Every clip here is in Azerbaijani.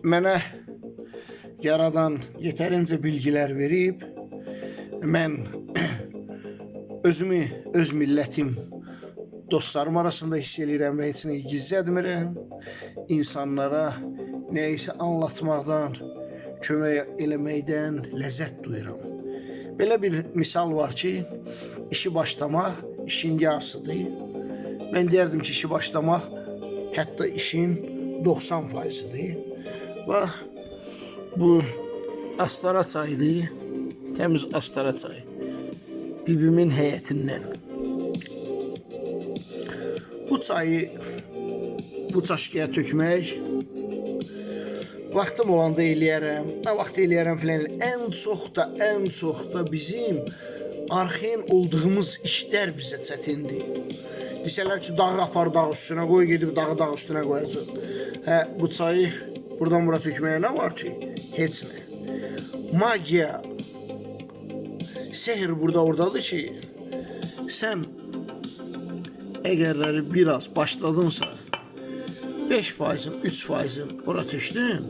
mənə yaradan yetərincə bilgilər verib, mən özümü, öz millətim, dostlarım arasında hiss edirəm və heç nəyi gizlətmirəm. İnsanlara nəyisə anlatmaqdan, kömək eləməkdən ləzzət duyuram. Belə bir misal var ki, işi başlamaq işin yarısıdır. Mən deyərdim ki, işi başlamaq hətta işin 90%'dir. Bax, bu Astara çayıdır, təmiz Astara çayı. Bibimin həyətindən. Bu çayı bu çaşkaya tökmək vaxtım olanda eləyərəm, nə vaxt eləyərəm filan. Ən çox da bizim arxain olduğumuz işlər bizə çətindir. Desələr ki, dağı apar dağ üstünə qoy, gedib dağı dağ üstünə qoyacaq. Hə, bu çayı buradan bura tökməyə nə var ki? Heç nə. Magiya, sehr burada oradadır ki, sən əgərləri biraz başladınsa, 5%'in, 3%'in ora tökdün,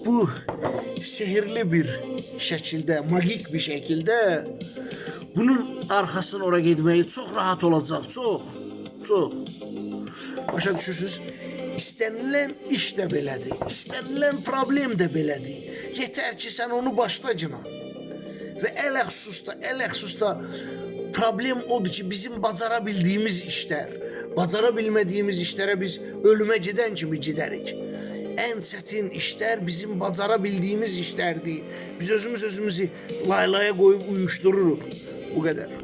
bu sehirli bir şəkildə, magik bir şəkildə bunun arxasına ora getməyi çox rahat olacaq, çox. Başa düşürsünüz? İstənilən iş də belədir, istənilən problem də belədir. Yetər ki, sən onu başlacına. Və ələxsusda problem odur ki, bizim bacara bildiyimiz işlər, bacara bilmədiyimiz işlərə biz ölümə gedən kimi gedərik. Ən çətin işlər bizim bacara bildiyimiz işlərdir. Biz özümüzü laylaya qoyub uyuşdururuq. Bu qədər.